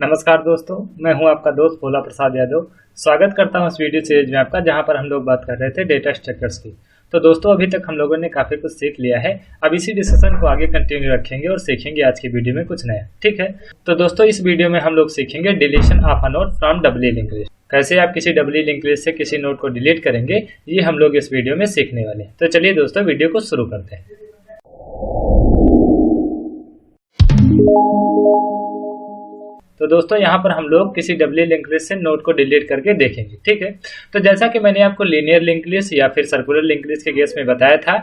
नमस्कार दोस्तों, मैं हूं आपका दोस्त भोला प्रसाद यादव। स्वागत करता हूं इस वीडियो सीरीज में आपका, जहां पर हम लोग बात कर रहे थे डेटा स्ट्रक्चर्स की। तो दोस्तों, अभी तक हम लोगों ने काफ़ी कुछ सीख लिया है। अब इसी डिस्कशन को आगे कंटिन्यू रखेंगे और सीखेंगे आज की वीडियो में कुछ नया। ठीक है, तो दोस्तों इस वीडियो में हम लोग सीखेंगे deletion of a node from doubly linked list. कैसे आप किसी डबली लिंक्ड लिस्ट से किसी नोड को डिलीट करेंगे, ये हम लोग इस वीडियो में सीखने वाले हैं। तो चलिए दोस्तों, वीडियो को शुरू करते हैं। तो दोस्तों, यहाँ पर हम लोग किसी डबली लिंक लिस्ट से नोड को डिलीट करके देखेंगे। ठीक है, तो जैसा कि मैंने आपको लीनियर लिंक लिस्ट या फिर सर्कुलर लिंक लिस्ट के केस में बताया था,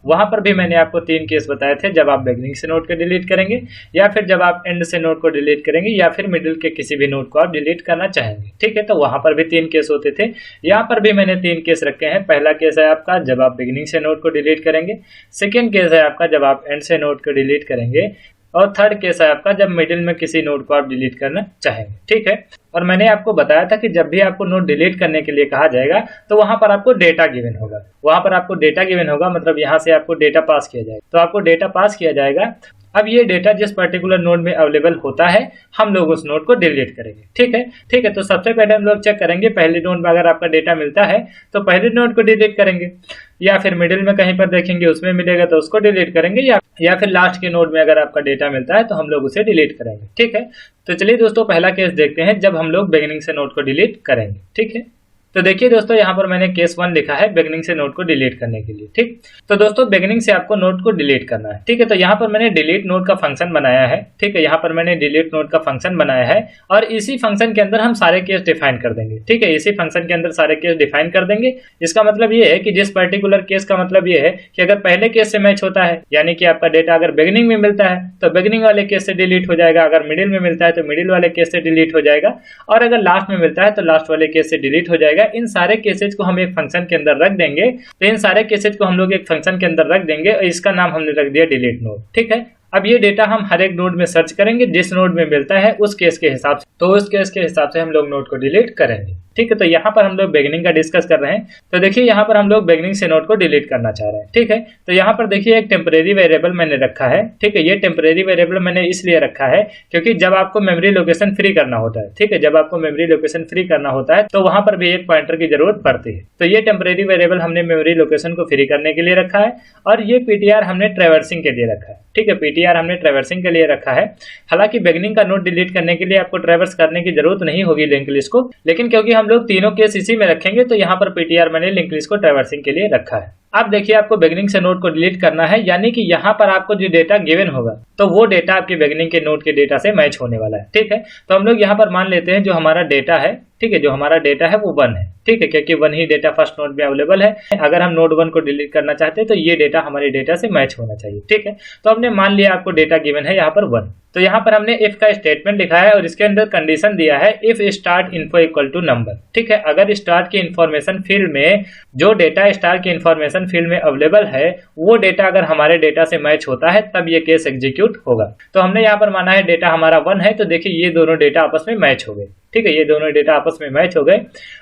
वहां पर भी मैंने आपको 3 केस बताए थे। जब आप बिगिनिंग से नोड को डिलीट करेंगे, या फिर जब आप एंड से नोड को डिलीट करेंगे, या फिर मिडिल के किसी भी नोड को आप डिलीट करना चाहेंगे। ठीक है, तो वहां पर भी 3 केस होते थे। यहाँ पर भी मैंने 3 केस रखे हैं। पहला केस है आपका जब आप बिगिनिंग से नोड को डिलीट करेंगे, सेकेंड केस है आपका जब आप एंड से नोड को डिलीट करेंगे, और थर्ड केस है आपका जब मिडिल में किसी नोड को आप डिलीट करना चाहेंगे। ठीक है, और मैंने आपको बताया था कि जब भी आपको नोड डिलीट करने के लिए कहा जाएगा तो वहां पर आपको डेटा गिवन होगा। वहां पर आपको डेटा गिवन होगा, मतलब यहाँ से आपको डेटा पास किया जाएगा। तो आपको डेटा पास किया जाएगा। अब ये डेटा जिस पर्टिकुलर नोड में अवेलेबल होता है, हम लोग उस नोड को डिलीट करेंगे। ठीक है, तो सबसे पहले हम लोग चेक करेंगे पहले नोड में अगर आपका डेटा मिलता है तो पहले नोड को डिलीट करेंगे, या फिर मिडिल में कहीं पर देखेंगे उसमें मिलेगा तो उसको डिलीट करेंगे, या फिर लास्ट के नोड में अगर आपका डेटा मिलता है तो हम लोग उसे डिलीट करेंगे। ठीक है, तो चलिए दोस्तों पहला केस देखते हैं जब हम लोग बिगिनिंग से नोड को डिलीट करेंगे। ठीक है, तो देखिए दोस्तों, यहाँ पर मैंने केस 1 लिखा है बिगिनिंग से नोड को डिलीट करने के लिए। ठीक, तो दोस्तों बिगिनिंग से आपको नोड को डिलीट करना है। ठीक है, तो यहाँ पर मैंने डिलीट नोड का फंक्शन बनाया है। ठीक है, यहाँ पर मैंने डिलीट नोड का फंक्शन बनाया है, और इसी फंक्शन के अंदर हम सारे केस डिफाइन कर देंगे। ठीक है, इसी फंक्शन के अंदर सारे केस डिफाइन कर देंगे। इसका मतलब ये है कि जिस पर्टिकुलर केस का मतलब ये है कि अगर पहले केस से मैच होता है, यानी कि आपका डेटा अगर बिगिनिंग में मिलता है तो बिगिनिंग वाले केस से डिलीट हो जाएगा, अगर मिडिल में मिलता है तो मिडिल वाले केस से डिलीट हो जाएगा, और अगर लास्ट में मिलता है तो लास्ट वाले केस से डिलीट हो जाएगा। इन सारे केसेज को हम एक फंक्शन के अंदर रख देंगे। तो इन सारे केसेज को हम लोग एक फंक्शन के अंदर रख देंगे, और इसका नाम हमने रख दिया डिलीट नोड। ठीक है, अब ये डेटा हम हर एक नोड में सर्च करेंगे, जिस नोड में मिलता है उस केस के हिसाब से, तो उस केस के हिसाब से हम लोग नोड को डिलीट करेंगे। ठीक है, तो यहाँ पर हम लोग बिगिनिंग का डिस्कस कर रहे हैं। तो देखिए यहाँ पर हम लोग बिगिनिंग से नोड को डिलीट करना चाह रहे हैं। ठीक है, तो यहाँ पर देखिए एक टेम्परेरी वेरिएबल मैंने रखा है। ठीक है, ये टेम्परेरी वेरिएबल मैंने इसलिए रखा है क्योंकि जब आपको मेमोरी लोकेशन फ्री करना होता है, ठीक है, जब आपको मेमोरी लोकेशन फ्री करना होता है तो वहां पर भी एक पॉइंटर की जरूरत पड़ती है। तो ये टेम्परेरी वेरिएबल हमने मेमोरी लोकेशन को फ्री करने के लिए रखा है, और ये पीटीआर हमने ट्रैवर्सिंग के लिए रखा है। ठीक है, पीटीआर हमने ट्रैवर्सिंग के लिए रखा है। हालांकि बिगिनिंग का नोड डिलीट करने के लिए आपको ट्रैवर्स करने की जरूरत नहीं होगी लिंक लिस्ट को, लेकिन क्योंकि हम लोग तीनों केस इसी में रखेंगे तो यहाँ पर पीटीआर मैंने लिंक लिस्ट को ट्रैवर्सिंग के लिए रखा है। अब देखिए आपको बिगिनिंग से नोड को डिलीट करना है, यानी कि यहाँ पर आपको जो डेटा गिवन होगा तो वो डेटा आपके बिगिनिंग के नोड के डेटा से मैच होने वाला है। ठीक है, तो हम लोग यहाँ पर मान लेते हैं जो हमारा डेटा है, ठीक है, जो हमारा डेटा है वो 1 है। ठीक है, क्योंकि 1 ही डेटा फर्स्ट नोड में अवेलेबल है। अगर हम नोड 1 को डिलीट करना चाहते हैं तो ये डेटा हमारे डेटा से मैच होना चाहिए। ठीक है, तो हमने मान लिया आपको डेटा गिवन है यहाँ पर 1। तो यहाँ पर हमने इफ का स्टेटमेंट लिखा है, और इसके अंदर कंडीशन दिया है if start info equal to number. ठीक है, अगर स्टार्ट की इंफॉर्मेशन फील्ड में जो डेटा स्टार की इंफॉर्मेशन फील्ड में अवेलेबल है वो डेटा अगर हमारे डेटा से मैच होता है तब ये केस एग्जीक्यूट होगा। तो हमने यहाँ पर माना है डेटा हमारा 1 है, तो देखिए ये दोनों डेटा आपस में मैच हो गए। ठीक है, ये दोनों डेटा आपस में मैच हो गए।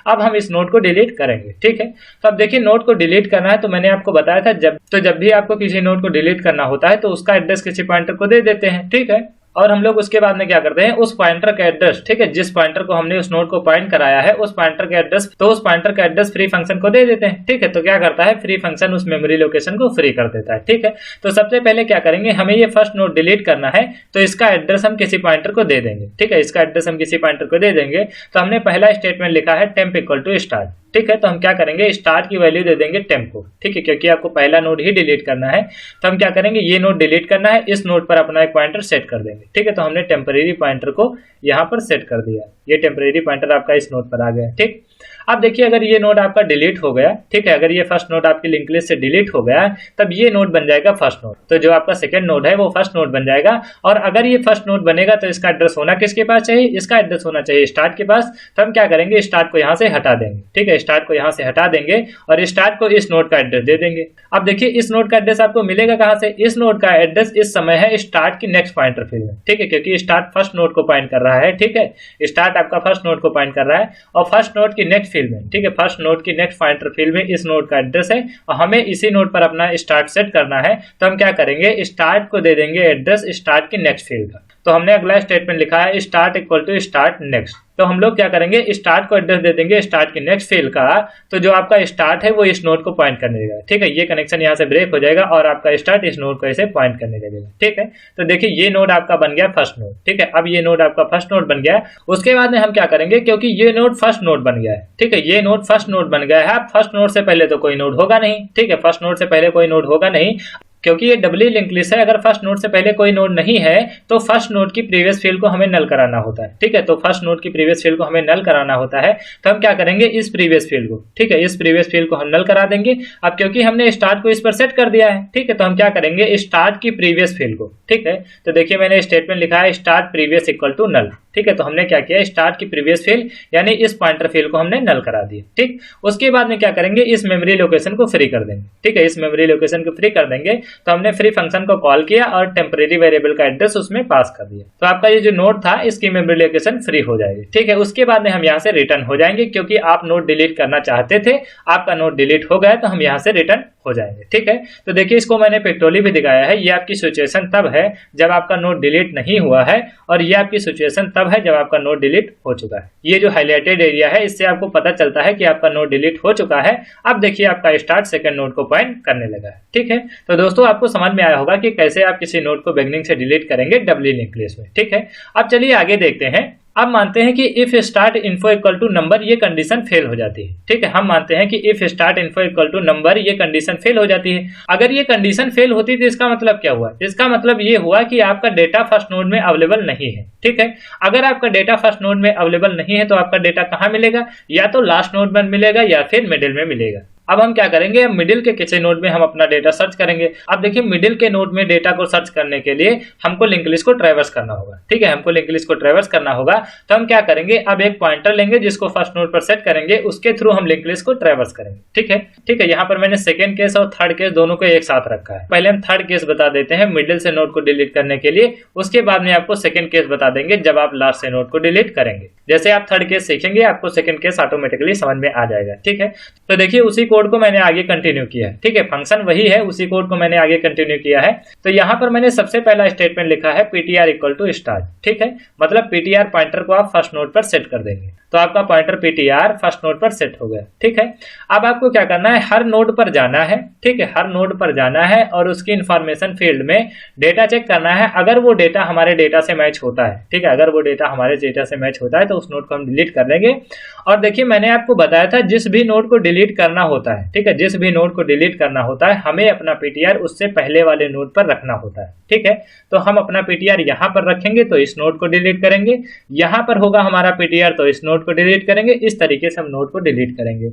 अब हम इस नोड को डिलीट करेंगे। ठीक है, तो अब देखिए नोड को डिलीट करना है, तो मैंने आपको बताया था जब भी आपको किसी नोड को डिलीट करना होता है तो उसका एड्रेस किसी पॉइंटर को दे देते हैं। ठीक है, और हम लोग उसके बाद में क्या करते हैं, उस पॉइंटर का एड्रेस, ठीक है, जिस पॉइंटर को हमने उस नोड को पॉइंट कराया है उस पॉइंटर का एड्रेस, तो उस पॉइंटर का एड्रेस फ्री फंक्शन को दे देते हैं। ठीक है, तो क्या करता है, फ्री फंक्शन उस मेमोरी लोकेशन को फ्री कर देता है। ठीक है, तो सबसे पहले क्या करेंगे, हमें ये फर्स्ट नोड डिलीट करना है तो इसका एड्रेस हम किसी पॉइंटर को दे देंगे। ठीक है, इसका एड्रेस हम किसी पॉइंटर को दे देंगे। तो हमने पहला स्टेटमेंट लिखा है टेम्प इक्वल टू स्टार्ट। ठीक है, तो हम क्या करेंगे, स्टार्ट की वैल्यू दे देंगे टेम्प को। ठीक है, क्योंकि आपको पहला नोड ही डिलीट करना है, तो हम क्या करेंगे, ये नोड डिलीट करना है, इस नोड पर अपना एक पॉइंटर सेट कर देंगे। ठीक है, तो हमने टेम्परेरी पॉइंटर को यहाँ पर सेट कर दिया। ये टेम्परेरी पॉइंटर आपका इस नोड पर आ गया। ठीक, अब देखिए अगर ये नोड आपका डिलीट हो गया, ठीक है, अगर ये फर्स्ट नोड आपकी लिंक लिस्ट से डिलीट हो गया तब ये नोड बन जाएगा फर्स्ट नोड। तो जो आपका सेकंड नोड है वो फर्स्ट नोड बन जाएगा, और अगर ये फर्स्ट नोड बनेगा तो इसका एड्रेस होना किसके पास चाहिए, इसका एड्रेस होना चाहिए स्टार्ट के पास। तो हम क्या करेंगे, स्टार्ट को यहाँ से हटा देंगे। ठीक है, स्टार्ट को यहाँ से हटा देंगे और स्टार्ट को इस नोड का एड्रेस दे देंगे। अब देखिए इस नोड का एड्रेस आपको मिलेगा कहाँ से, इस नोड का एड्रेस इस समय है स्टार्ट की नेक्स्ट पॉइंटर फील्ड में। ठीक है, क्योंकि स्टार्ट फर्स्ट नोड को पॉइंट कर रहा है। ठीक है, स्टार्ट आपका फर्स्ट नोड को पॉइंट कर रहा है, और फर्स्ट नोड की नेक्स्ट फील्ड में, ठीक है, फर्स्ट नोड की नेक्स्ट पॉइंटर फील्ड में इस नोड का एड्रेस है, और हमें इसी नोड पर अपना स्टार्ट सेट करना है। तो हम क्या करेंगे, स्टार्ट को दे देंगे एड्रेस स्टार्ट की नेक्स्ट फील्ड का। तो हमने अगला स्टेटमेंट लिखा है start equal to start next. तो हम लोग क्या करेंगे, स्टार्ट को एड्रेस दे देंगे स्टार्ट की नेक्स्ट फील्ड का, तो जो आपका स्टार्ट है वो इस नोड को पॉइंट करने देगा। ठीक है, ये कनेक्शन यहाँ से ब्रेक हो जाएगा और आपका स्टार्ट इस नोड को ऐसे पॉइंट करने लगेगा। ठीक है, तो देखिए ये नोड आपका बन गया फर्स्ट नोड। ठीक है, अब ये नोड आपका फर्स्ट नोड बन गया। उसके बाद में हम क्या करेंगे, क्योंकि ये नोड फर्स्ट नोड बन गया है। ठीक है, ये नोड फर्स्ट नोड बन गया है। फर्स्ट नोड से पहले तो कोई नोड होगा नहीं। ठीक है, फर्स्ट नोड से पहले कोई नोड होगा नहीं, क्योंकि ये डबली लिंक लिस्ट है। अगर फर्स्ट नोड से पहले कोई नोड नहीं है तो फर्स्ट नोड की प्रीवियस फील्ड को हमें नल कराना होता है। ठीक है, तो फर्स्ट नोड की प्रीवियस फील्ड को हमें नल कराना होता है। तो हम क्या करेंगे, इस प्रीवियस फील्ड को, ठीक है, इस प्रीवियस फील्ड को हम नल करा देंगे। अब क्योंकि हमने स्टार्ट को इस पर सेट कर दिया है, ठीक है, तो हम क्या करेंगे, स्टार्ट की प्रीवियस फील्ड को, ठीक है, तो देखिए मैंने स्टेटमेंट लिखा है start previous equal to null. ठीक है, तो हमने क्या किया, स्टार्ट की प्रीवियस फील्ड यानी इस पॉइंटर फील्ड को हमने नल करा दिया। ठीक, उसके बाद में क्या करेंगे, इस मेमोरी लोकेशन को फ्री कर देंगे। ठीक है, इस मेमोरी लोकेशन को फ्री कर देंगे। तो हमने फ्री फंक्शन को कॉल किया और टेम्परेरी वेरिएबल का एड्रेस उसमें पास कर दिया। तो आपका ये जो नोड था इसकी मेमोरी लोकेशन फ्री हो जाएगी। ठीक है, उसके बाद में हम यहाँ से रिटर्न हो जाएंगे, क्योंकि आप नोड डिलीट करना चाहते थे, आपका नोड डिलीट हो गया तो हम यहाँ से रिटर्न हो जाएंगे। ठीक है, तो देखिए इसको मैंने पिक्टोरियली भी दिखाया है। ये आपकी सिचुएशन तब है जब आपका नोड डिलीट नहीं हुआ है, और ये आपकी सिचुएशन तब है जब आपका नोड डिलीट हो चुका है। ये जो हाईलाइटेड एरिया है इससे आपको पता चलता है कि आपका नोड डिलीट हो चुका है। अब देखिए आपका स्टार्ट सेकंड नोड को पॉइंट करने लगा है। ठीक है, तो दोस्तों आपको समझ में आया होगा कि कैसे आप किसी नोड को बिगिनिंग से डिलीट करेंगे डबली लिंक लिस्ट में। ठीक है, अब चलिए आगे देखते हैं। अब मानते हैं कि if start info equal to number ये कंडीशन फेल हो जाती है। ठीक है, हम मानते हैं कि if start info equal to number ये कंडीशन फेल हो जाती है। अगर ये कंडीशन फेल होती तो इसका मतलब क्या हुआ, इसका मतलब ये हुआ कि आपका डेटा फर्स्ट नोड में अवेलेबल नहीं है। ठीक है, अगर आपका डेटा फर्स्ट नोड में अवेलेबल नहीं है तो आपका डेटा कहाँ मिलेगा, या तो लास्ट नोड में मिलेगा या फिर मिडिल में मिलेगा। अब हम क्या करेंगे, अब मिडिल के किसी नोड में हम अपना डेटा सर्च करेंगे। अब देखिए मिडिल के नोड में डेटा को सर्च करने के लिए हमको लिंक लिस्ट को ट्रैवर्स करना होगा। ठीक है, हमको लिंक लिस्ट को ट्रैवर्स करना होगा। तो हम क्या करेंगे, अब एक पॉइंटर लेंगे जिसको फर्स्ट नोड पर सेट करेंगे, उसके थ्रू हम लिंक लिस्ट को ट्रैवर्स करेंगे। ठीक है, यहाँ पर मैंने सेकंड केस और थर्ड केस दोनों को एक साथ रखा है। पहले हम थर्ड केस बता देते हैं मिडिल से नोड को डिलीट करने के लिए, उसके बाद में आपको सेकंड केस बता देंगे जब आप लास्ट से नोड को डिलीट करेंगे। जैसे आप थर्ड केस सीखेंगे आपको सेकंड केस ऑटोमेटिकली समझ में आ जाएगा। ठीक है, तो देखिए उसी कोड को मैंने आगे कंटिन्यू किया है। ठीक है, फंक्शन वही है, उसी कोड को मैंने आगे कंटिन्यू किया है। तो यहाँ पर मैंने सबसे पहला स्टेटमेंट लिखा है पीटीआर इक्वल टू स्टार्ट। ठीक है, मतलब पीटीआर पॉइंटर को आप फर्स्ट नोड पर सेट कर देंगे, तो आपका पॉइंटर पीटीआर फर्स्ट नोड पर सेट हो गया। ठीक है, अब आपको क्या करना है, हर नोड पर जाना है। ठीक है, हर नोड पर जाना है और उसकी इंफॉर्मेशन फील्ड में डेटा चेक करना है। अगर वो डेटा हमारे डेटा से मैच होता है, ठीक है, अगर वो डेटा हमारे डेटा से मैच होता है तो उस नोड को हम डिलीट कर देंगे। और देखिए मैंने आपको बताया था जिस भी नोड को डिलीट करना होता है, ठीक है, जिस भी नोड को डिलीट करना होता है हमें अपना पीटीआर उससे पहले वाले नोड पर रखना होता है। ठीक है, तो हम अपना पीटीआर यहाँ पर रखेंगे तो इस नोड को डिलीट करेंगे, यहाँ पर होगा हमारा पीटीआर तो इस नोड को डिलीट करेंगे। इस तरीके से हम नोड को डिलीट करेंगे।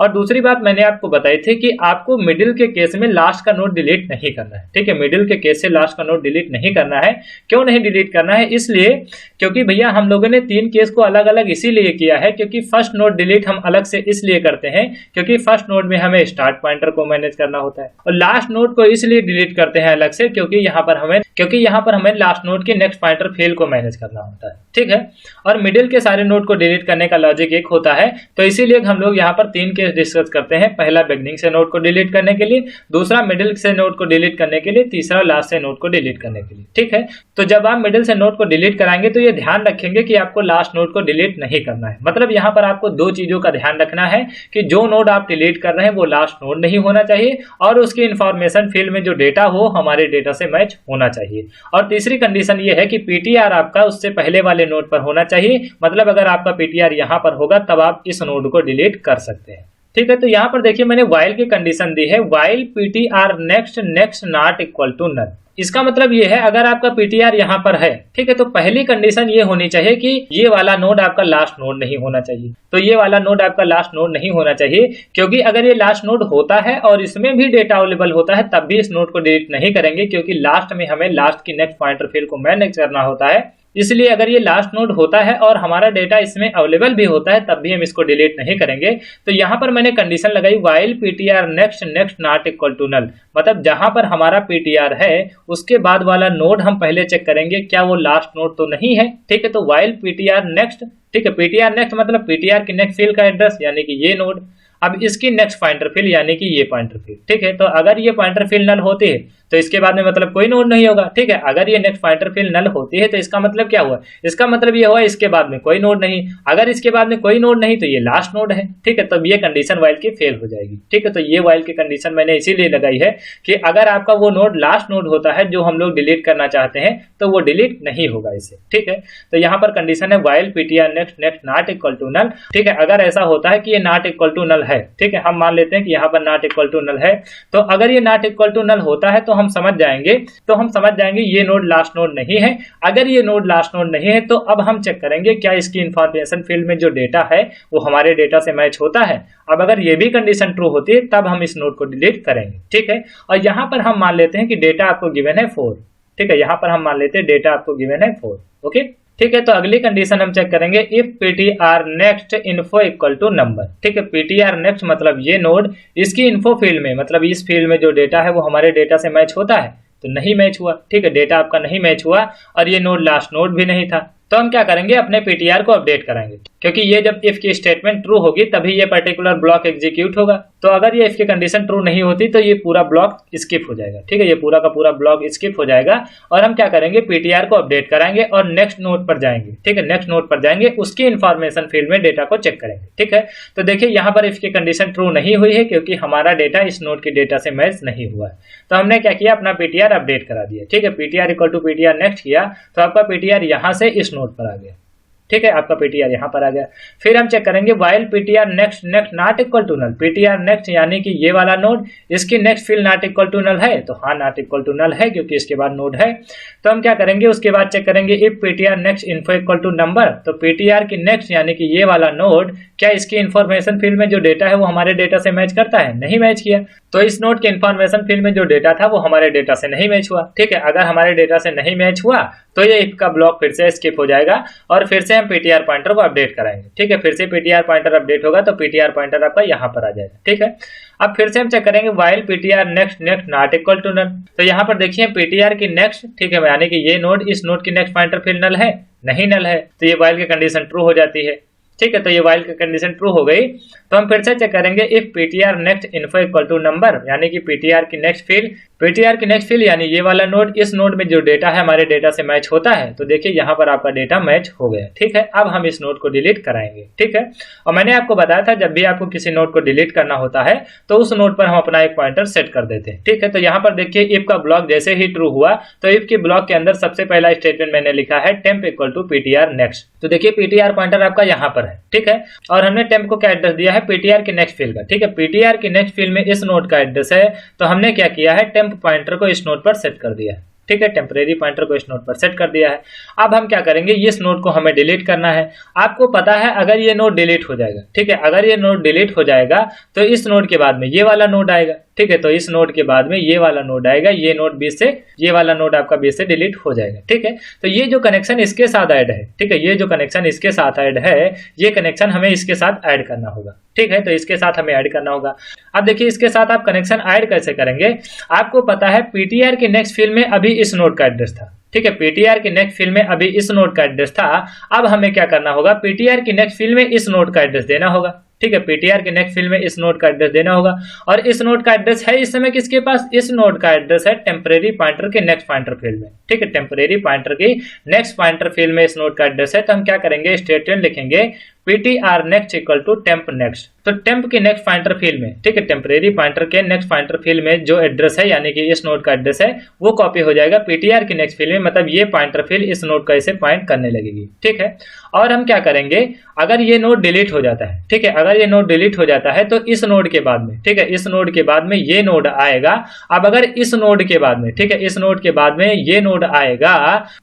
और दूसरी बात मैंने आपको बताई थी कि आपको मिडिल के केस में लास्ट का नोड डिलीट नहीं करना है। ठीक है, मिडिल के केस से लास्ट का नोड डिलीट नहीं करना है। क्यों नहीं डिलीट करना है, इसलिए क्योंकि भैया हम लोगों ने तीन केस को अलग अलग इसीलिए किया है क्योंकि फर्स्ट नोड डिलीट हम अलग से इसलिए करते हैं क्योंकि फर्स्ट नोड में हमें स्टार्ट पॉइंटर को मैनेज करना होता है, और लास्ट नोड को इसलिए डिलीट करते हैं अलग से क्योंकि यहाँ पर हमें लास्ट नोड की नेक्स्ट पॉइंटर फील्ड को मैनेज करना होता है। ठीक है, और मिडिल के सारे नोड को डिलीट करने का लॉजिक एक होता है, तो इसीलिए हम लोग यहाँ पर तीन केस डिस्कस करते हैं। पहला बिगनिंग से नोड को डिलीट करने के लिए, दूसरा मिडिल से नोड को डिलीट करने के लिए, तीसरा लास्ट से नोड को डिलीट करने के लिए। ठीक है, तो जब आप मिडिल से नोड को डिलीट कराएंगे तो ये ध्यान रखेंगे कि आपको लास्ट नोड को डिलीट नहीं करना है। मतलब यहाँ पर आपको दो चीजों का ध्यान रखना है कि जो नोड आप डिलीट कर रहे हैं वो लास्ट नोड नहीं होना चाहिए, और उसकी इंफॉर्मेशन फील्ड में जो डेटा हो हमारे डेटा से मैच होना चाहिए। और तीसरी कंडीशन ये है कि पीटीआर आपका उससे पहले वाले नोड पर होना चाहिए। मतलब अगर आपका पीटीआर यहाँ पर होगा तब आप इस नोड को डिलीट कर सकते हैं। ठीक है, तो यहाँ पर देखिए मैंने वाइल की कंडीशन दी है, while PTR next not equal to null. इसका मतलब ये है अगर आपका पीटीआर यहाँ पर है, ठीक है, तो पहली कंडीशन ये होनी चाहिए कि ये वाला नोड आपका लास्ट नोड नहीं होना चाहिए। तो ये वाला नोड आपका लास्ट नोड नहीं होना चाहिए, क्योंकि अगर ये लास्ट नोड होता है और इसमें भी डेटा अवेलेबल होता है तब भी इस नोड को डिलीट नहीं करेंगे, क्योंकि लास्ट में हमें लास्ट की नेक्स्ट पॉइंटर फील्ड को मैनेज करना होता है। इसलिए अगर ये लास्ट नोड होता है और हमारा डेटा इसमें अवेलेबल भी होता है तब भी हम इसको डिलीट नहीं करेंगे। तो यहाँ पर मैंने कंडीशन लगाई while PTR next not equal to null, मतलब जहां पर हमारा पीटीआर है उसके बाद वाला नोड हम पहले चेक करेंगे क्या वो लास्ट नोड तो नहीं है। ठीक है, तो वाइल पीटीआर नेक्स्ट, ठीक है, पीटीआर नेक्स्ट मतलब पीटीआर की नेक्स्ट फील्ड का एड्रेस यानी कि ये नोड, अब इसकी नेक्स्ट पॉइंटर फील्ड यानी कि ये पॉइंटर फील्ड। ठीक है, तो अगर ये पॉइंटर फील्ड नल होती है तो इसके बाद में मतलब कोई नोड नहीं होगा। ठीक है, अगर ये नेक्स्ट पॉइंटर फील्ड नल होती है तो इसका मतलब क्या हुआ, इसका मतलब ये हुआ इसके बाद में कोई नोड नहीं। अगर इसके बाद में कोई नोड नहीं तो ये लास्ट नोड है। ठीक है, तब ये कंडीशन वाइल की फेल हो जाएगी। ठीक है, तो ये वाइल की कंडीशन मैंने इसीलिए लगाई है कि अगर आपका वो नोड लास्ट नोड होता है जो हम लोग डिलीट करना चाहते हैं तो वो डिलीट नहीं होगा इसे। ठीक है, तो यहाँ पर कंडीशन है while PTR next next not equal to null. ठीक है, अगर ऐसा होता है कि ये नॉट इक्वल टू नल है, ठीक है, हम मान लेते हैं कि यहाँ पर नॉट इक्वल टू नल है, तो अगर ये नॉट इक्वल टू नल होता है तो हम समझ जाएंगे ये नोड लास्ट नोड नहीं है। अगर ये नोड लास्ट नोड नहीं है तो अब हम चेक करेंगे क्या इसकी इंफॉर्मेशन फील्ड में जो डेटा है वो हमारे डेटा से मैच होता है। अब अगर ये भी कंडीशन ट्रू होती है तब हम इस नोड को डिलीट करेंगे। ठीक है, और यहाँ पर हम मान लेते हैं कि डेटा आपको गिवन है 4। ठीक है, यहाँ पर हम मान लेते हैं डेटा आपको गिवन है 4। ओके, ठीक है, तो अगली कंडीशन हम चेक करेंगे if ptr next info equal to number. ठीक है, ptr next मतलब ये नोड इसकी इन्फो फील्ड में मतलब इस फील्ड में जो डेटा है वो हमारे डेटा से मैच होता है, तो नहीं मैच हुआ। ठीक है, डेटा आपका नहीं मैच हुआ और ये नोड लास्ट नोड भी नहीं था, तो हम क्या करेंगे अपने ptr को अपडेट कराएंगे, क्योंकि ये जब इफ की स्टेटमेंट ट्रू होगी तभी ये पर्टिकुलर ब्लॉक एग्जीक्यूट होगा। तो अगर ये इफ की कंडीशन ट्रू नहीं होती तो ये पूरा ब्लॉक स्किप हो जाएगा। ठीक है, ये पूरा का पूरा ब्लॉक स्किप हो जाएगा और हम क्या करेंगे ptr को अपडेट कराएंगे और नेक्स्ट नोड पर जाएंगे। ठीक है, नेक्स्ट नोड पर जाएंगे, उसकी इंफॉर्मेशन फील्ड में डेटा को चेक करेंगे। ठीक है, तो देखिए यहाँ पर इफ की कंडीशन ट्रू नहीं हुई है क्योंकि हमारा डेटा इस नोड की डेटा से मैच नहीं हुआ है। तो हमने क्या किया, अपना ptr अपडेट करा दिया। ठीक है, ptr equal to ptr next किया तो आपका ptr यहाँ से इस नोड पर आ गया। ठीक है, आपका ptr यहाँ पर आ गया। फिर हम चेक करेंगे while ptr next next not equal to null. ptr next यानी कि ये वाला नोड इसकी next field not equal to null है, तो हाँ नॉट इक्वल टू नल है क्योंकि इसके बाद नोड है। तो हम क्या करेंगे, उसके बाद चेक करेंगे if ptr next info equal to number. तो ptr की नेक्स्ट यानी कि ये वाला नोड क्या इसकी इन्फॉर्मेशन फील्ड में जो डेटा है वो हमारे डेटा से मैच करता है, नहीं मैच किया। तो इस नोड के इन्फॉर्मेशन फील्ड में जो डेटा था वो हमारे डेटा से नहीं मैच हुआ। ठीक है, अगर हमारे डेटा से नहीं मैच हुआ तो ये इफ का ब्लॉक फिर से स्किप हो जाएगा और फिर से हम ptr पॉइंटर को अपडेट कराएंगे। ठीक है, फिर से ptr पॉइंटर अपडेट होगा तो ptr पॉइंटर आपका यहाँ पर आ जाएगा। ठीक है, अब फिर से हम चेक करेंगे while ptr next next not equal to null. तो यहाँ पर देखिए ptr की नेक्स्ट, ठीक है, यानी कि ये नोड इस नोड की नेक्स्ट पॉइंटर फील्ड नल है, नहीं नल है, तो ये वाइल की कंडीशन ट्रू हो जाती है। ठीक है, तो ये वाइल की कंडीशन ट्रू हो गई। तो हम फिर से चेक करेंगे if ptr next info equal to number, यानी कि ptr की नेक्स्ट फील्ड यानी ये वाला नोड इस नोड में जो डेटा है हमारे डेटा से मैच होता है। तो देखिए यहाँ पर आपका डेटा मैच हो गया। ठीक है, अब हम इस नोड को डिलीट कराएंगे। ठीक है, और मैंने आपको बताया था जब भी आपको किसी नोड को डिलीट करना होता है तो उस नोड पर हम अपना एक पॉइंटर सेट कर देते हैं। ठीक है, तो यहाँ पर देखिए इफ का ब्लॉक जैसे ही ट्रू हुआ तो इफ के ब्लॉक के अंदर सबसे पहला स्टेटमेंट मैंने लिखा है temp equal to ptr next. तो देखिए ptr पॉइंटर आपका यहाँ पर है। ठीक है, और हमने टेम्प को क्या एड्रेस दिया है, ptr की नेक्स्ट फील्ड का। ठीक है, ptr की नेक्स्ट फील्ड में इस नोड का एड्रेस है, तो हमने क्या किया है, टेम्प पॉइंटर को इस नोड पर सेट कर दिया है। ठीक है, टेम्परेरी पॉइंटर को इस नोड पर सेट कर दिया है। अब हम क्या करेंगे, इस नोड को हमें डिलीट करना है। आपको पता है अगर ये नोड डिलीट हो जाएगा, ठीक है, अगर ये नोड डिलीट हो जाएगा तो इस नोड के बाद में ये वाला नोड आएगा। ठीक है, तो इस नोड के बाद में ये वाला नोड आएगा, ये नोड B से, ये वाला नोड आपका B से डिलीट हो जाएगा। ठीक है, तो ये जो कनेक्शन इसके साथ ऐड है, ठीक है, ये जो कनेक्शन इसके साथ ऐड है, ये कनेक्शन हमें इसके साथ ऐड करना होगा। ठीक है, तो इसके साथ हमें ऐड करना होगा। अब देखिए इसके साथ आप कनेक्शन ऐड कैसे करेंगे, आपको पता है ptr की नेक्स्ट फील्ड में अभी इस नोड का एड्रेस था। ठीक है, ptr की नेक्स्ट फील्ड में अभी इस नोड का एड्रेस था। अब हमें क्या करना होगा, ptr की नेक्स्ट फील्ड में इस नोड का एड्रेस देना होगा। ठीक है, ptr के नेक्स्ट फील्ड में इस नोड का एड्रेस देना होगा और इस नोड का एड्रेस है इस समय किसके पास, इस नोड का एड्रेस है टेम्परेरी पॉइंटर के नेक्स्ट पॉइंटर फील्ड में। ठीक है, टेम्परेरी पॉइंटर की नेक्स्ट पॉइंटर फील्ड में इस नोड का एड्रेस है। तो हम क्या करेंगे, स्टेटमेंट लिखेंगे ptr next equal to temp next. तो टेम्प के नेक्स्ट पॉइंटर फील्ड में, ठीक है, टेम्परेरी पॉइंटर के नेक्स्ट पॉइंटर फील्ड में जो एड्रेस है यानी कि इस नोड का एड्रेस है वो कॉपी हो जाएगा ptr की नेक्स्ट फील्ड में, मतलब ये पॉइंटर फील्ड इस नोड का इसे पॉइंट करने लगेगी। ठीक है, और हम क्या करेंगे, अगर ये नोड डिलीट हो जाता है, ठीक है, अगर ये नोड डिलीट हो जाता है तो इस नोड के बाद में, ठीक है, इस नोड के बाद में ये नोड आएगा। अब अगर इस नोड के बाद में, ठीक है, इस नोड के बाद में ये नोड आएगा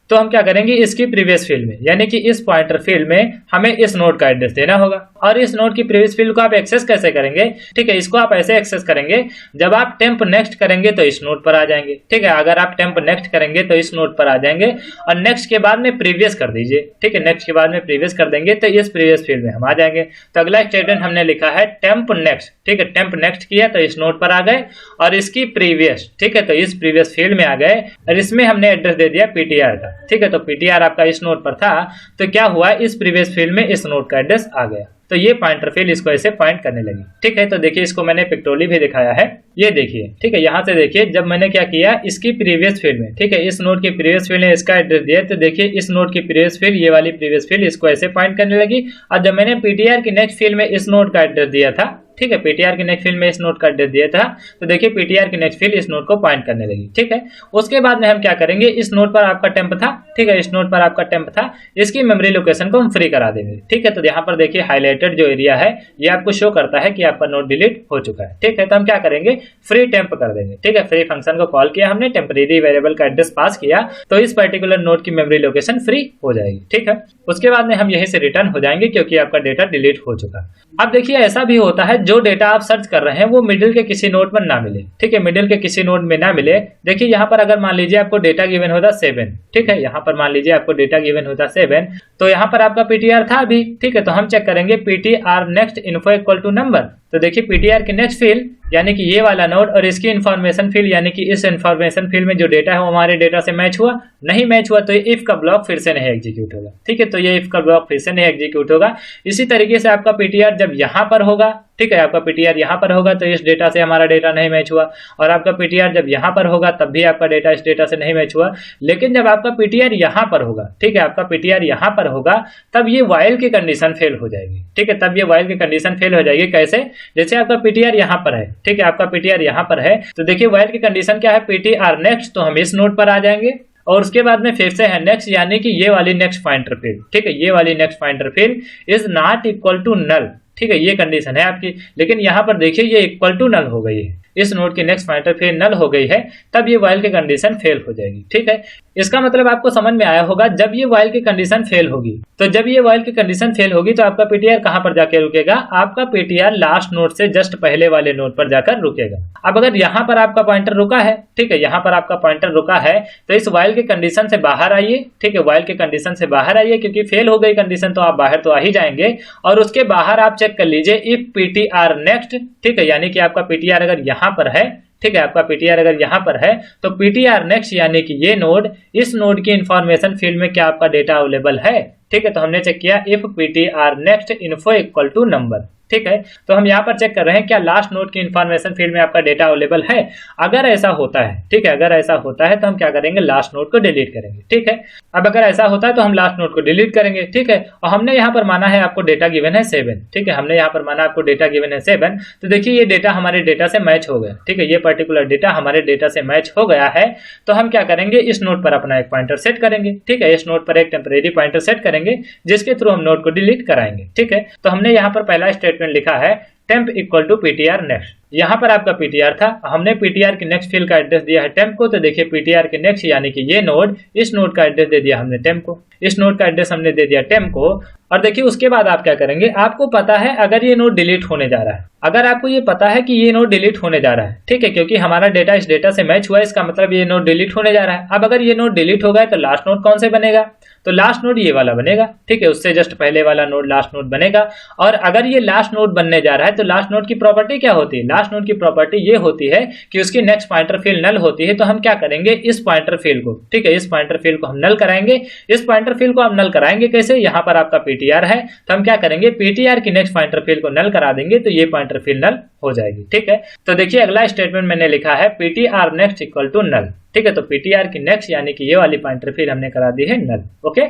तो हम क्या करेंगे, इसकी प्रीवियस फील्ड में यानी कि इस पॉइंटर फील्ड में हमें इस नोड का एड्रेस देना होगा। और इस नोड की प्रीवियस फील्ड को आप एक्सेस कैसे करेंगे, ठीक है, इसको आप ऐसे एक्सेस करेंगे, जब आप टेम्प नेक्स्ट करेंगे तो इस नोड पर आ जाएंगे। ठीक है, अगर आप टेम्प नेक्स्ट करेंगे तो इस नोड पर आ जाएंगे और नेक्स्ट के बाद में प्रीवियस कर दीजिए। ठीक है, नेक्स्ट के बाद में प्रीवियस कर देंगे तो इस प्रीवियस फील्ड में हम आ जाएंगे। तो अगला स्टेटमेंट हमने लिखा है टेम्प नेक्स्ट। ठीक है, टेम्प नेक्स्ट किया तो इस नोड पर आ गए और इसकी प्रीवियस, ठीक है, तो इस प्रीवियस फील्ड में आ गए और इसमें हमने एड्रेस दे दिया ptr का। ठीक है, तो ptr आपका इस नोड पर था तो क्या हुआ, इस प्रीवियस फील्ड में इस नोड का एड्रेस आ गया। तो ये पॉइंटर फील्ड इसको ऐसे पॉइंट करने लगी। ठीक है, तो देखिए इसको मैंने पिक्टोरियली भी दिखाया है, ये देखिए। ठीक है, यहाँ से देखिए जब मैंने क्या किया, इसकी प्रीवियस फील्ड में, ठीक है, इस नोड की प्रीवियस फील्ड में इसका एड्रेस दिया, तो देखिए इस नोड की प्रीवियस फील्ड, ये वाली प्रीवियस फील्ड इसको ऐसे पॉइंट करने लगी। और जब मैंने पीटीआर की नेक्स्ट फील्ड में इस नोड का एड्रेस दिया था, ठीक है, पीटीआर के नेक्स्ट फील्ड में इस नोड का एड्रेस दिया था, तो देखिए पीटीआर की नेक्स्ट फील्ड इस नोड को पॉइंट करने लगी। ठीक है, उसके बाद में हम क्या करेंगे, इस नोड पर आपका टेम्प था, ठीक है, इस नोड पर आपका टेम्प था, इसकी मेमोरी लोकेशन को हम फ्री करा देंगे। ठीक है, तो यहाँ पर देखिए हाईलाइटेड जो एरिया है ये आपको शो करता है कि आपका नोड डिलीट हो चुका है। ठीक है, तो हम क्या करेंगे, फ्री टेम्प कर देंगे। ठीक है, फ्री फंक्शन को कॉल किया हमने, टेम्परेरी वेरिएबल का एड्रेस पास किया, तो इस पर्टिकुलर नोड की मेमोरी लोकेशन फ्री हो जाएगी। ठीक है, उसके बाद में हम यहीं से रिटर्न हो जाएंगे क्योंकि आपका डेटा डिलीट हो चुका है। अब देखिए ऐसा भी होता है जो डेटा आप सर्च कर रहे हैं वो मिडिल के किसी नोड पर ना मिले। ठीक है, मिडिल के किसी नोड में ना मिले। देखिए यहाँ पर अगर मान लीजिए आपको डेटा गिवन होता 7, ठीक है, यहाँ पर मान लीजिए आपको डेटा गिवन होता 7, तो यहाँ पर आपका पीटीआर था अभी। ठीक है, तो हम चेक करेंगे PTR next info equal to number, तो देखिए पीटीआर की नेक्स्ट फील्ड यानी कि ये वाला नोड और इसकी इन्फॉर्मेशन फील्ड यानी कि इस इन्फॉर्मेशन फील्ड में जो डेटा है वो हमारे डेटा से मैच हुआ, नहीं मैच हुआ तो ये इफ का ब्लॉक फिर से नहीं एग्जीक्यूट होगा। ठीक है, तो ये इफ का ब्लॉक फिर से नहीं एग्जीक्यूट होगा। इसी तरीके से आपका पीटीआर जब यहाँ पर होगा, ठीक है, आपका पीटीआर यहाँ पर होगा तो इस डेटा से हमारा डेटा नहीं मैच हुआ, और आपका पीटीआर जब यहाँ पर होगा तब भी आपका डेटा इस डेटा से नहीं मैच हुआ। लेकिन जब आपका पीटीआर यहाँ पर होगा, ठीक है, आपका पीटीआर यहाँ पर होगा, तब ये व्हाइल की कंडीशन फेल हो जाएगी। ठीक है, तब ये व्हाइल की कंडीशन फेल हो जाएगी। कैसे, जैसे आपका पीटीआर यहाँ पर है, ठीक है, आपका पीटीआर यहाँ पर है, तो देखिए व्हाइल की कंडीशन क्या है, पीटीआर नेक्स्ट, तो हम इस नोड पर आ जाएंगे और उसके बाद में फिर से है नेक्स्ट यानी कि ये वाली नेक्स्ट पॉइंटर फील्ड। ठीक है, ये वाली next pointer field is not equal to null. ठीक है, ये कंडीशन है आपकी, लेकिन यहाँ पर देखिए ये इक्वल टू नल हो गई है, इस नोड की नेक्स्ट पॉइंटर फील्ड नल हो गई है, तब ये व्हाइल की कंडीशन फेल हो जाएगी। ठीक है, इसका मतलब आपको समझ में आया होगा, जब ये व्हाइल की कंडीशन फेल होगी, तो जब ये व्हाइल की कंडीशन फेल होगी तो आपका पीटीआर कहां पर जाके रुकेगा, आपका पीटीआर लास्ट नोड से जस्ट पहले वाले नोड पर जाकर रुकेगा। अब अगर यहाँ पर आपका पॉइंटर रुका है, ठीक है, यहाँ पर आपका पॉइंटर रुका है, तो इस व्हाइल की कंडीशन से बाहर आइए। ठीक है, व्हाइल की कंडीशन से बाहर आइए, क्योंकि फेल हो गई कंडीशन तो आप बाहर तो आ ही जाएंगे, और उसके बाहर आप चेक कर लीजिए इफ पीटीआर नेक्स्ट। ठीक है, यानी कि आपका पीटीआर अगर यहाँ पर है, ठीक है, आपका पीटीआर अगर यहाँ पर है तो पीटीआर नेक्स्ट यानी कि ये नोड, इस नोड की इंफॉर्मेशन फील्ड में क्या आपका डेटा अवेलेबल है। ठीक है, तो हमने चेक किया if PTR next info equal to number. ठीक है, तो हम यहाँ पर चेक कर रहे हैं क्या लास्ट नोड की इंफॉर्मेशन फील्ड में आपका डेटा अवेलेबल है। अगर ऐसा होता है, ठीक है, अगर ऐसा होता है तो हम क्या करेंगे, लास्ट नोड को डिलीट करेंगे। ठीक है, अब अगर ऐसा होता है तो हम लास्ट नोड को डिलीट करेंगे। ठीक है, और हमने यहाँ पर माना है आपको डेटा गिवन है 7। ठीक है, हमने यहाँ पर माना आपको डेटा गिवन है 7, तो देखिए ये डेटा हमारे डेटा से मैच हो गया। ठीक है, ये पर्टिकुलर डेटा हमारे डेटा से मैच हो गया है, तो हम क्या करेंगे, इस नोड पर अपना एक पॉइंटर सेट करेंगे। ठीक है, इस नोड पर एक टेम्परेरी पॉइंटर सेट करेंगे जिसके थ्रू हम नोड को डिलीट कराएंगे। ठीक है, तो हमने यहाँ पर पहला स्टेटमेंट लिखा है temp equal to PTR next. यहाँ पर आपका पीटीआर था, हमने पीटीआर के नेक्स्ट फील्ड का एड्रेस दिया है टेम्प को, तो देखिए पीटीआर के नेक्स्ट यानी कि ये नोड, इस नोड का एड्रेस दे दिया हमने टेम्प को, इस नोड का एड्रेस हमने दे दिया टेम्प को। और देखिए उसके बाद आप क्या करेंगे, आपको पता है अगर ये नोड डिलीट होने जा रहा है, अगर आपको ये पता है कि ये नोड डिलीट होने जा रहा है, ठीक है, क्योंकि हमारा डेटा इस डेटा से मैच हुआ है, इसका मतलब ये नोड डिलीट होने जा रहा है। अब अगर ये नोड डिलीट हो गया तो लास्ट नोड कौन से बनेगा, तो लास्ट नोड ये वाला बनेगा। ठीक है, उससे जस्ट पहले वाला नोड लास्ट नोड बनेगा। और अगर ये लास्ट नोड बनने जा रहा है तो लास्ट नोड की प्रॉपर्टी क्या होती है, लास्ट नोड की प्रॉपर्टी ये होती है कि उसकी नेक्स्ट पॉइंटर फील्ड नल होती है। तो हम क्या करेंगे, इस पॉइंटर फील्ड को, ठीक है, इस पॉइंटर फील्ड को हम नल कराएंगे। इस पॉइंटर फील्ड को हम नल कराएंगे कैसे, यहाँ पर आपका पीटीआर है, तो हम क्या करेंगे, पीटीआर की नेक्स्ट पॉइंटर फील्ड को नल करा देंगे, तो ये पॉइंटर फील्ड नल हो जाएगी। ठीक है, तो देखिए अगला स्टेटमेंट मैंने लिखा है PTR next equal to null. ठीक है, तो पीटीआर की नेक्स्ट यानी कि ये वाली पॉइंटर फील्ड हमने करा दी है नल। ओके,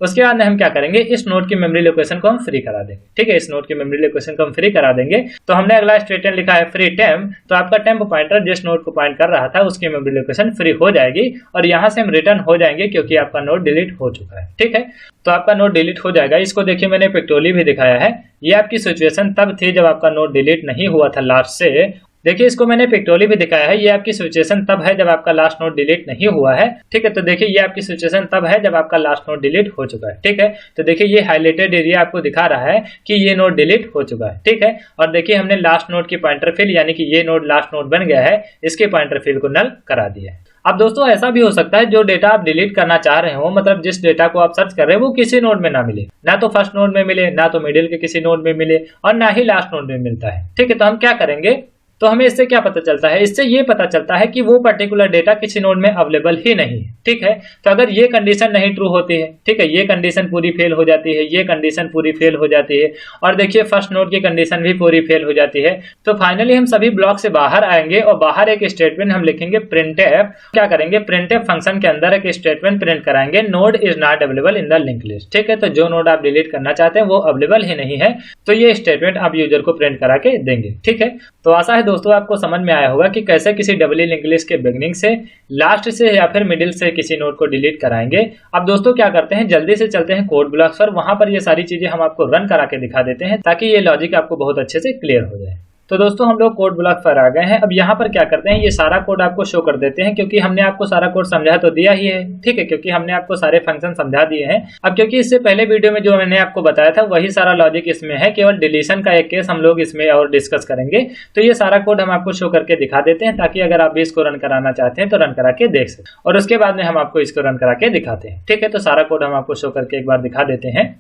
उसके बाद हम क्या करेंगे, इस नोड की मेमोरी लोकेशन को हम फ्री करा देंगे। ठीक है, इस नोड की मेमोरी लोकेशन को हम फ्री करा देंगे। तो हमने अगला स्टेटमेंट लिखा है फ्री टेम्प, तो आपका टेम्प पॉइंटर जिस नोड को पॉइंट कर रहा था उसकी मेमोरी लोकेशन फ्री हो जाएगी और यहाँ से हम रिटर्न हो जाएंगे क्योंकि आपका नोड डिलीट हो चुका है। ठीक है, तो आपका नोड डिलीट हो जाएगा। इसको देखिए मैंने पिक्टोरियली भी दिखाया है, ये आपकी सिचुएशन तब थी जब आपका नोड डिलीट नहीं हुआ था लास्ट से। देखिए इसको मैंने पिक्टोरियली भी दिखाया है, ये आपकी सिचुएशन तब है जब आपका लास्ट नोड डिलीट नहीं हुआ है। ठीक है, तो देखिए ये आपकी सिचुएशन तब है जब आपका लास्ट नोड डिलीट हो चुका है। ठीक है, तो देखिए ये हाईलाइटेड एरिया आपको दिखा रहा है कि ये नोड डिलीट हो चुका है। ठीक है, और देखिए हमने लास्ट नोड की पॉइंटर फील्ड यानी कि ये नोड लास्ट नोड बन गया है, इसके पॉइंटर फील्ड को नल करा दिया है। अब दोस्तों ऐसा भी हो सकता है जो डेटा आप डिलीट करना चाह रहे हो, मतलब जिस डेटा को आप सर्च कर रहे हो वो किसी नोड में ना मिले, ना तो फर्स्ट नोड में मिले, ना तो मिडिल के किसी नोड में मिले और ना ही लास्ट नोड में मिलता है। ठीक है, तो हम क्या करेंगे, तो हमें इससे क्या पता चलता है, इससे ये पता चलता है कि वो पर्टिकुलर डेटा किसी नोड में अवेलेबल ही नहीं है। ठीक है, तो अगर ये कंडीशन नहीं ट्रू होती है, ठीक है, ये कंडीशन पूरी फेल हो जाती है, ये कंडीशन पूरी फेल हो जाती है, और देखिए फर्स्ट नोड की कंडीशन भी पूरी फेल हो जाती है, तो फाइनली हम सभी ब्लॉक से बाहर आएंगे और बाहर एक स्टेटमेंट हम लिखेंगे printf। क्या करेंगे, printf फंक्शन के अंदर एक स्टेटमेंट प्रिंट कराएंगे, node is not available in the link list. ठीक है, तो जो नोड आप डिलीट करना चाहते हैं वो अवेलेबल ही नहीं है, तो ये स्टेटमेंट आप यूजर को प्रिंट करा के देंगे। ठीक है, तो आशा है दोस्तों आपको समझ में आया होगा कि कैसे किसी डबली लिंक लिस्ट के बिगनिंग से, लास्ट से या फिर मिडिल से किसी नोड को डिलीट कराएंगे। अब दोस्तों क्या करते हैं, जल्दी से चलते हैं कोड ब्लॉक्स पर, वहां पर ये सारी चीजें हम आपको रन करा के दिखा देते हैं ताकि ये लॉजिक आपको बहुत अच्छे से क्लियर हो जाए। तो दोस्तों हम लोग कोड ब्लॉक पर आ गए हैं। अब यहाँ पर क्या करते हैं, ये सारा कोड आपको शो कर देते हैं क्योंकि हमने आपको सारा कोड समझा तो दिया ही है। ठीक है, क्योंकि हमने आपको सारे फंक्शन समझा दिए हैं। अब क्योंकि इससे पहले वीडियो में जो मैंने आपको बताया था वही सारा लॉजिक इसमें है, केवल डिलीशन का एक केस हम लोग इसमें और डिस्कस करेंगे। तो ये सारा कोड हम आपको शो करके दिखा देते हैं ताकि अगर आप भी इसको रन कराना चाहते हैं तो रन करा के देख सकें, और उसके बाद में हम आपको इसको रन करा के दिखाते हैं। ठीक है, तो सारा कोड हम आपको शो करके एक बार दिखा देते हैं।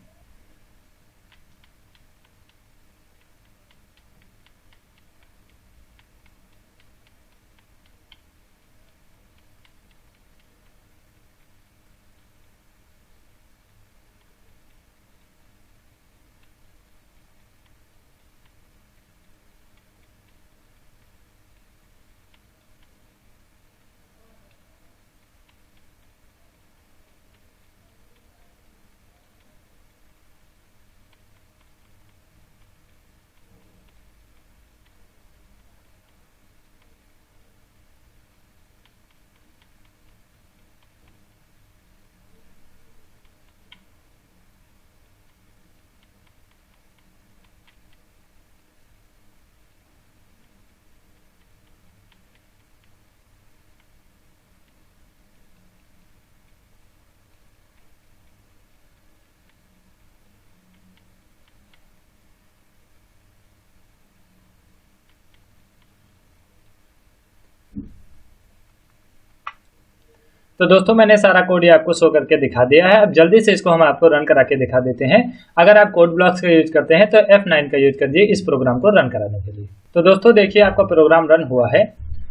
तो दोस्तों मैंने सारा कोड ये आपको शो करके दिखा दिया है। अब जल्दी से इसको हम आपको रन करा के दिखा देते हैं। अगर आप कोड ब्लॉक्स का यूज करते हैं तो F9 का यूज करिए इस प्रोग्राम को रन कराने के लिए। तो दोस्तों देखिए आपका प्रोग्राम रन हुआ है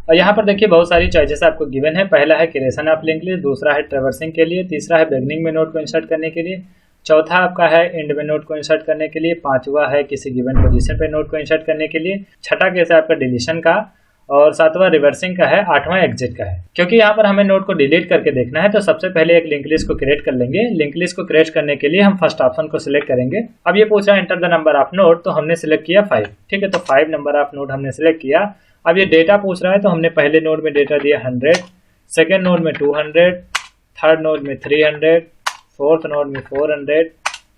और यहाँ पर देखिए बहुत सारी चॉइसेस आपको गिवन है। पहला है क्रिएशन ऑफ लिंक लिस्ट, दूसरा है ट्रैवर्सिंग के लिए, तीसरा है बिगनिंग में नोड को इंसर्ट करने के लिए, चौथा आपका है एंड में नोड को इंसर्ट करने के लिए, पांचवा है किसी गिवन पोजीशन पे नोड को इंसर्ट करने के लिए, छठा केस है आपका डिलीशन का, और सातवां रिवर्सिंग का है, आठवां एग्जिट का है। क्योंकि यहाँ पर हमें नोड को डिलीट करके देखना है तो सबसे पहले एक लिंक लिस्ट को क्रिएट कर लेंगे। लिंक लिस्ट को क्रिएट करने के लिए हम फर्स्ट ऑप्शन को सिलेक्ट करेंगे। अब ये पूछ रहा है enter the number of node, तो हमने सिलेक्ट किया 5। ठीक है, तो 5 नंबर ऑफ नोड हमने सिलेक्ट किया। अब ये डेटा पूछ रहा है तो हमने पहले नोड में डेटा दिया 100, सेकेंड नोड में 200, थर्ड नोड में 300, फोर्थ नोड में 400,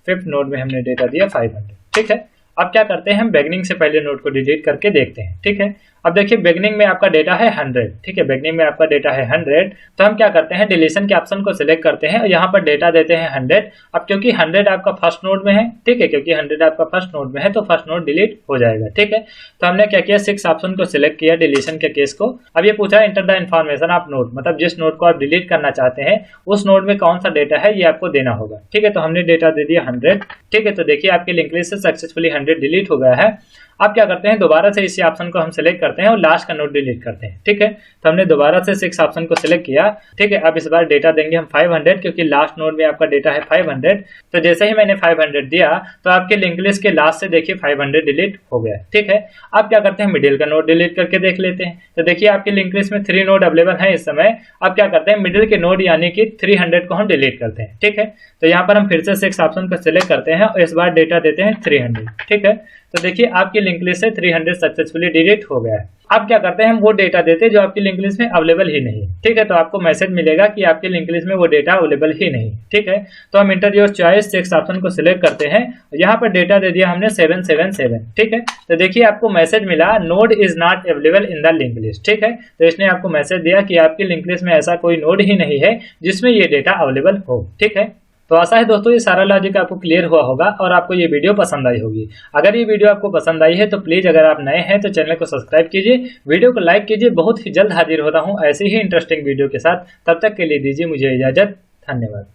फिफ्थ नोड में हमने डेटा दिया 500। ठीक है, अब क्या करते हैं हम बिगनिंग से पहले नोड को डिलीट करके देखते हैं। ठीक है, अब देखिए बिगनिंग में आपका डेटा है 100। ठीक है, बिगनिंग में आपका डेटा है 100, तो हम क्या करते हैं डिलीशन के ऑप्शन को सिलेक्ट करते हैं और यहाँ पर डेटा देते हैं 100। अब क्योंकि 100 आपका फर्स्ट नोड में है, ठीक है, क्योंकि 100 आपका फर्स्ट नोड में है तो फर्स्ट नोड डिलीट हो जाएगा। ठीक है, तो हमने क्या किया 6 ऑप्शन को सिलेक्ट किया डिलीशन के केस को। अब ये पूछा enter the information of node, मतलब जिस नोड को आप डिलीट करना चाहते हैं उस नोड में कौन सा डेटा है ये आपको देना होगा। ठीक है, तो हमने डेटा दे दिया 100। ठीक है, तो देखिए आपके लिंक लिस्ट से सक्सेसफुली 100 डिलीट हो गया है। अब क्या करते हैं दोबारा से इसी ऑप्शन को हम सिलेक्ट करते हैं और लास्ट का नोड डिलीट करते हैं। ठीक है, तो हमने दोबारा से 6 ऑप्शन को सिलेक्ट किया। ठीक है, अब इस बार डेटा देंगे हम 500 क्योंकि लास्ट नोड में आपका डेटा है 500। तो जैसे ही मैंने 500 दिया तो आपके लिंक लिस्ट के लास्ट से देखिए 500 डिलीट हो गया। ठीक है, अब क्या करते हैं मिडिल का नोड डिलीट करके देख लेते हैं। तो देखिए आपके लिंक लिस्ट में 3 नोड अवेलेबल है इस समय। अब क्या करते हैं मिडिल के नोड यानी कि 300 को हम डिलीट करते हैं। ठीक है, तो यहाँ पर हम फिर से 6 ऑप्शन को सिलेक्ट करते हैं और इस बार डेटा देते हैं 300। ठीक है, तो देखिए आपकी लिंक लिस्ट से 300 सक्सेसफुली डिलीट हो गया है। अब क्या करते हैं हम वो डेटा देते हैं जो आपकी लिंक लिस्ट में अवेलेबल ही नहीं। ठीक है, तो आपको मैसेज मिलेगा कि आपकी लिंक लिस्ट में वो डेटा अवेलेबल ही नहीं। ठीक है, तो हम इंटर योर चॉइस 6 ऑप्शन को सिलेक्ट करते हैं। यहाँ पर डेटा दे दिया हमने 777। ठीक है, तो देखिए आपको मैसेज मिला node is not available in the link list. ठीक है, तो इसने आपको मैसेज दिया कि आपकी लिंक लिस्ट में ऐसा कोई नोड ही नहीं है जिसमें ये डेटा अवेलेबल हो। ठीक है, तो आशा है दोस्तों ये सारा लॉजिक आपको क्लियर हुआ होगा और आपको ये वीडियो पसंद आई होगी। अगर ये वीडियो आपको पसंद आई है तो प्लीज अगर आप नए हैं तो चैनल को सब्सक्राइब कीजिए, वीडियो को लाइक कीजिए। बहुत ही जल्द हाजिर होता हूँ ऐसे ही इंटरेस्टिंग वीडियो के साथ। तब तक के लिए दीजिए मुझे इजाजत। धन्यवाद।